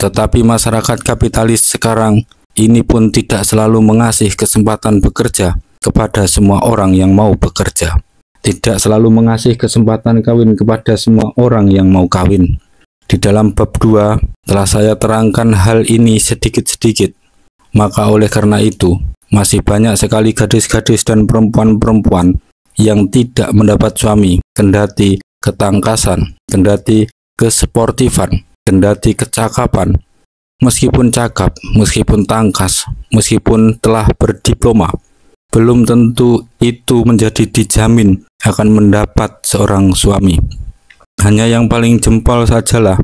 Tetapi masyarakat kapitalis sekarang ini pun tidak selalu mengasih kesempatan bekerja kepada semua orang yang mau bekerja. Tidak selalu mengasih kesempatan kawin kepada semua orang yang mau kawin. Di dalam bab 2 telah saya terangkan hal ini sedikit-sedikit. Maka oleh karena itu, masih banyak sekali gadis-gadis dan perempuan-perempuan yang tidak mendapat suami, kendati ketangkasan, kendati kesportifan, kendati kecakapan. Meskipun cakap, meskipun tangkas, meskipun telah berdiploma, belum tentu itu menjadi dijamin akan mendapat seorang suami. Hanya yang paling jempol sajalah,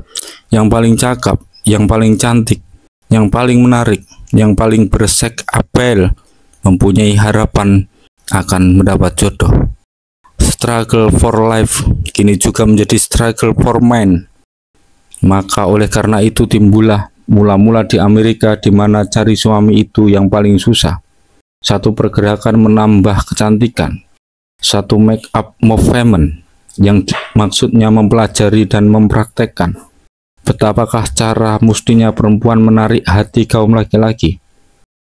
yang paling cakap, yang paling cantik, yang paling menarik, yang paling bersek apel, mempunyai harapan akan mendapat jodoh. Struggle for life kini juga menjadi struggle for man. Maka oleh karena itu timbullah mula-mula di Amerika di mana cari suami itu yang paling susah. Satu pergerakan menambah kecantikan, satu make up movement yang maksudnya mempelajari dan mempraktekkan betapakah cara mestinya perempuan menarik hati kaum laki-laki,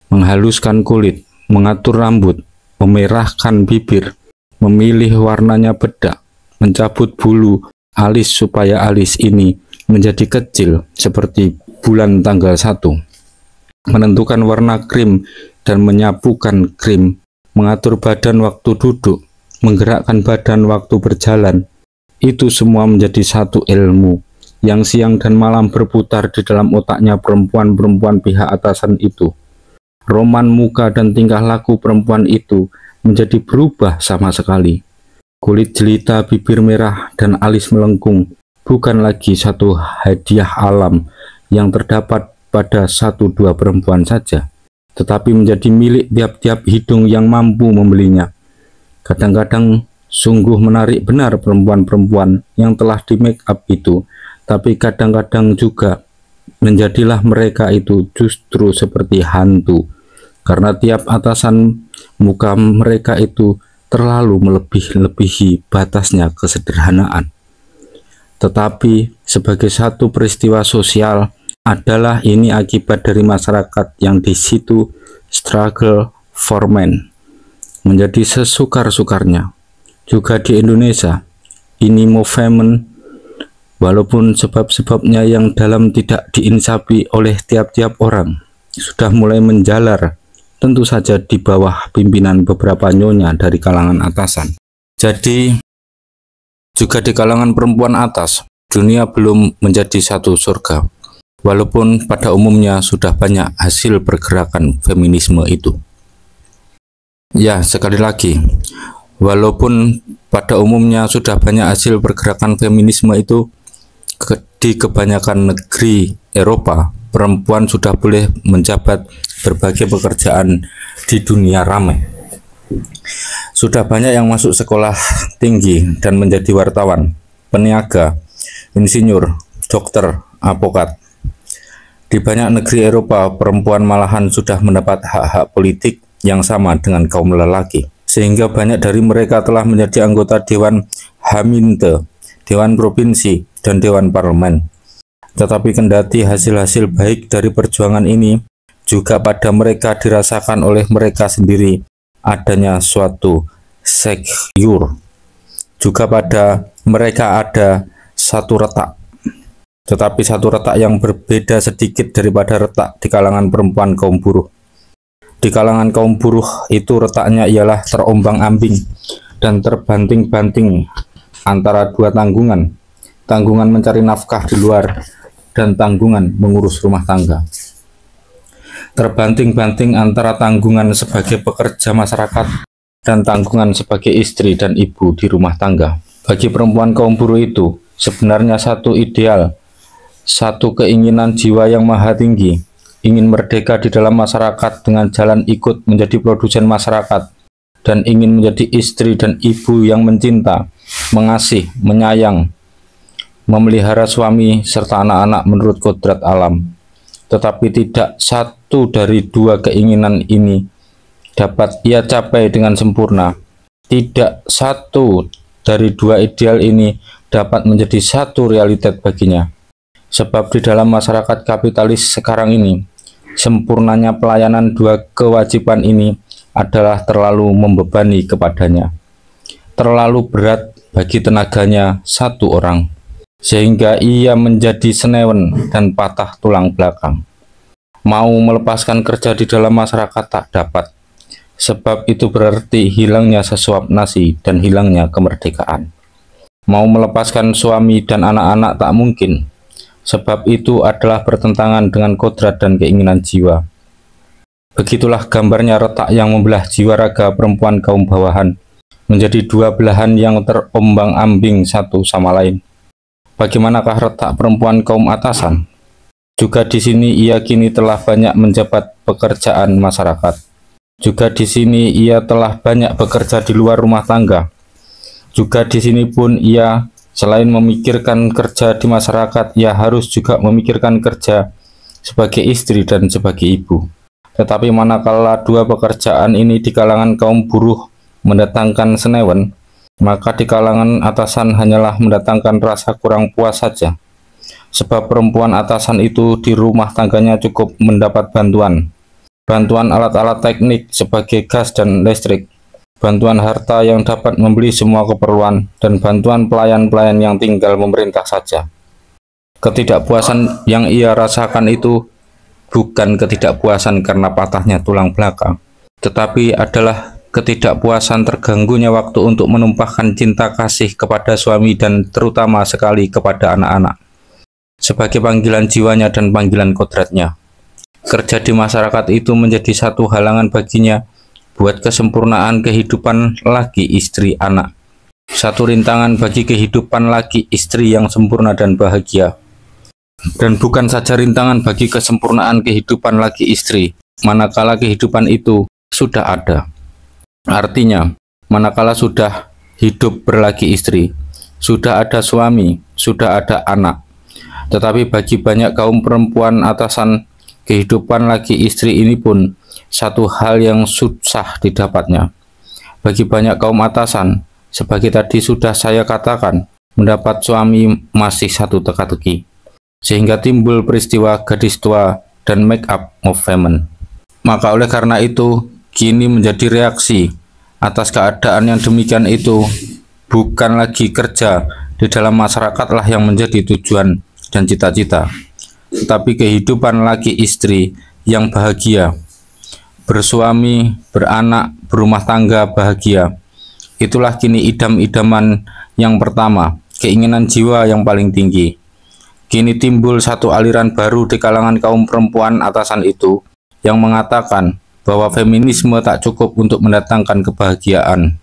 menghaluskan kulit, mengatur rambut, memerahkan bibir, memilih warnanya bedak, mencabut bulu alis supaya alis ini menjadi kecil seperti bulan tanggal 1, menentukan warna krim dan menyapukan krim, mengatur badan waktu duduk, menggerakkan badan waktu berjalan. Itu semua menjadi satu ilmu yang siang dan malam berputar di dalam otaknya perempuan-perempuan pihak atasan itu. Roman muka dan tingkah laku perempuan itu menjadi berubah sama sekali. Kulit jelita, bibir merah, dan alis melengkung bukan lagi satu hadiah alam yang terdapat pada 1-2 perempuan saja, tetapi menjadi milik tiap-tiap hidung yang mampu membelinya. Kadang-kadang sungguh menarik benar perempuan-perempuan yang telah di make up itu, tapi kadang-kadang juga menjadilah mereka itu justru seperti hantu, karena tiap atasan muka mereka itu terlalu melebih-lebihi batasnya kesederhanaan. Tetapi sebagai satu peristiwa sosial adalah ini akibat dari masyarakat yang di situ struggle for men menjadi sesukar-sukarnya. Juga di Indonesia ini movement, walaupun sebab-sebabnya yang dalam tidak diinsapi oleh tiap-tiap orang, sudah mulai menjalar, tentu saja di bawah pimpinan beberapa nyonya dari kalangan atasan. Jadi juga di kalangan perempuan atas, dunia belum menjadi satu surga, walaupun pada umumnya sudah banyak hasil pergerakan feminisme itu. Ya, sekali lagi, walaupun pada umumnya sudah banyak hasil pergerakan feminisme itu, di kebanyakan negeri Eropa, perempuan sudah boleh menjabat berbagai pekerjaan di dunia ramai. Sudah banyak yang masuk sekolah tinggi dan menjadi wartawan, peniaga, insinyur, dokter, advokat. Di banyak negeri Eropa, perempuan malahan sudah mendapat hak-hak politik yang sama dengan kaum lelaki, sehingga banyak dari mereka telah menjadi anggota Dewan Haminte, Dewan Provinsi, dan Dewan Parlemen. Tetapi kendati hasil-hasil baik dari perjuangan ini juga pada mereka dirasakan oleh mereka sendiri adanya suatu sekyur. Juga pada mereka ada satu retak, tetapi satu retak yang berbeda sedikit daripada retak di kalangan perempuan kaum buruh. Di kalangan kaum buruh itu retaknya ialah terombang-ambing dan terbanting-banting antara dua tanggungan, tanggungan mencari nafkah di luar dan tanggungan mengurus rumah tangga. Terbanting-banting antara tanggungan sebagai pekerja masyarakat dan tanggungan sebagai istri dan ibu di rumah tangga. Bagi perempuan kaum buruh itu sebenarnya satu ideal, satu keinginan jiwa yang maha tinggi, ingin merdeka di dalam masyarakat dengan jalan ikut menjadi produsen masyarakat, dan ingin menjadi istri dan ibu yang mencinta, mengasih, menyayang, memelihara suami serta anak-anak menurut kodrat alam. Tetapi tidak satu dari dua keinginan ini dapat ia capai dengan sempurna. Tidak satu dari dua ideal ini dapat menjadi satu realitas baginya. Sebab di dalam masyarakat kapitalis sekarang ini, sempurnanya pelayanan dua kewajiban ini adalah terlalu membebani kepadanya, terlalu berat bagi tenaganya satu orang, sehingga ia menjadi senewen dan patah tulang belakang. Mau melepaskan kerja di dalam masyarakat tak dapat, sebab itu berarti hilangnya sesuap nasi dan hilangnya kemerdekaan. Mau melepaskan suami dan anak-anak tak mungkin, sebab itu adalah bertentangan dengan kodrat dan keinginan jiwa. Begitulah gambarnya retak yang membelah jiwa raga perempuan kaum bawahan menjadi dua belahan yang terombang-ambing satu sama lain. Bagaimanakah retak perempuan kaum atasan? Juga di sini ia kini telah banyak menjabat pekerjaan masyarakat. Juga di sini ia telah banyak bekerja di luar rumah tangga. Juga di sini pun ia selain memikirkan kerja di masyarakat, ia harus juga memikirkan kerja sebagai istri dan sebagai ibu. Tetapi manakala dua pekerjaan ini di kalangan kaum buruh mendatangkan senewen, maka di kalangan atasan hanyalah mendatangkan rasa kurang puas saja. Sebab perempuan atasan itu di rumah tangganya cukup mendapat bantuan alat-alat teknik sebagai gas dan listrik, bantuan harta yang dapat membeli semua keperluan, dan bantuan pelayan-pelayan yang tinggal memerintah saja. Ketidakpuasan yang ia rasakan itu bukan ketidakpuasan karena patahnya tulang belakang, tetapi adalah ketidakpuasan terganggunya waktu untuk menumpahkan cinta kasih kepada suami dan terutama sekali kepada anak-anak, sebagai panggilan jiwanya dan panggilan kodratnya. Kerja di masyarakat itu menjadi satu halangan baginya buat kesempurnaan kehidupan laki, istri, anak. Satu rintangan bagi kehidupan laki, istri yang sempurna dan bahagia. Dan bukan saja rintangan bagi kesempurnaan kehidupan laki, istri, manakala kehidupan itu sudah ada. Artinya, manakala sudah hidup berlaki istri, sudah ada suami, sudah ada anak. Tetapi bagi banyak kaum perempuan atasan, kehidupan laki istri ini pun satu hal yang susah didapatnya. Bagi banyak kaum atasan, sebagai tadi sudah saya katakan, mendapat suami masih satu teka-teki, sehingga timbul peristiwa gadis tua dan make up of women. Maka oleh karena itu, kini menjadi reaksi atas keadaan yang demikian itu, bukan lagi kerja di dalam masyarakatlah yang menjadi tujuan dan cita-cita, tetapi kehidupan laki istri yang bahagia, bersuami, beranak, berumah tangga bahagia. Itulah kini idam-idaman yang pertama, keinginan jiwa yang paling tinggi. Kini timbul satu aliran baru di kalangan kaum perempuan atasan itu yang mengatakan bahwa feminisme tak cukup untuk mendatangkan kebahagiaan.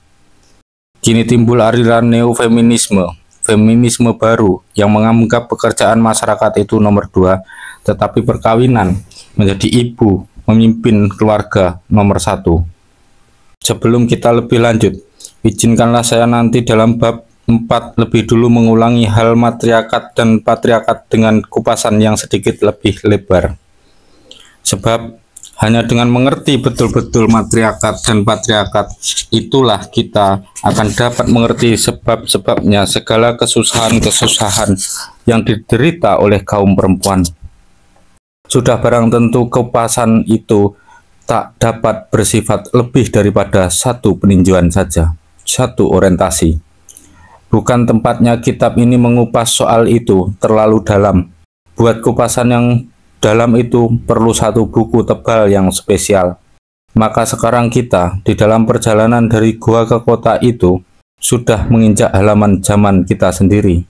Kini timbul aliran neo-feminisme, feminisme baru yang menganggap pekerjaan masyarakat itu nomor 2, tetapi perkawinan menjadi ibu, memimpin keluarga nomor 1. Sebelum kita lebih lanjut, izinkanlah saya nanti dalam bab 4 lebih dulu mengulangi hal matriarkat dan patriarkat dengan kupasan yang sedikit lebih lebar. Sebab hanya dengan mengerti betul-betul matriarkat dan patriarkat, itulah kita akan dapat mengerti sebab-sebabnya segala kesusahan-kesusahan yang diderita oleh kaum perempuan. Sudah barang tentu kupasan itu tak dapat bersifat lebih daripada satu peninjauan saja, satu orientasi. Bukan tempatnya kitab ini mengupas soal itu terlalu dalam. Buat kupasan yang dalam itu perlu satu buku tebal yang spesial. Maka sekarang kita di dalam perjalanan dari gua ke kota itu sudah menginjak halaman zaman kita sendiri.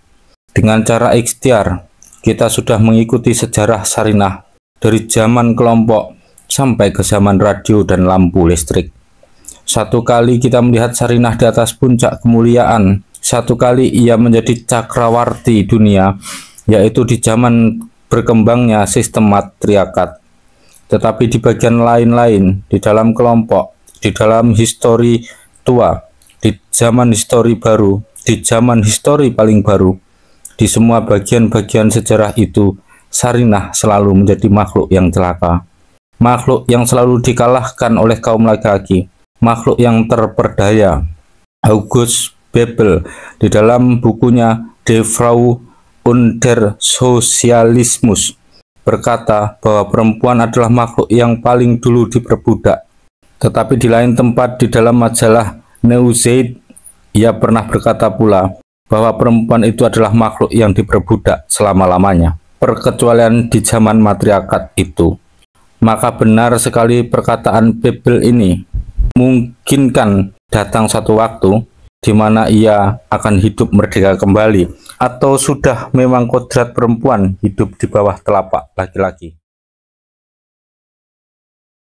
Dengan cara ikhtiar, kita sudah mengikuti sejarah Sarinah dari zaman kelompok sampai ke zaman radio dan lampu listrik. Satu kali kita melihat Sarinah di atas puncak kemuliaan, satu kali ia menjadi cakrawarti dunia, yaitu di zaman berkembangnya sistem matriarkat. Tetapi di bagian lain-lain, di dalam kelompok, di dalam histori tua, di zaman histori baru, di zaman histori paling baru, di semua bagian-bagian sejarah itu, Sarinah selalu menjadi makhluk yang celaka, makhluk yang selalu dikalahkan oleh kaum laki-laki, makhluk yang terperdaya. August Bebel di dalam bukunya De Vrouw und der Sozialismus berkata bahwa perempuan adalah makhluk yang paling dulu diperbudak. Tetapi di lain tempat di dalam majalah Neue Zeit, ia pernah berkata pula bahwa perempuan itu adalah makhluk yang diperbudak selama-lamanya, perkecualian di zaman matriarkat itu. Maka benar sekali perkataan Bebel ini. Mungkinkan datang satu waktu di mana ia akan hidup merdeka kembali, atau sudah memang kodrat perempuan hidup di bawah telapak laki-laki.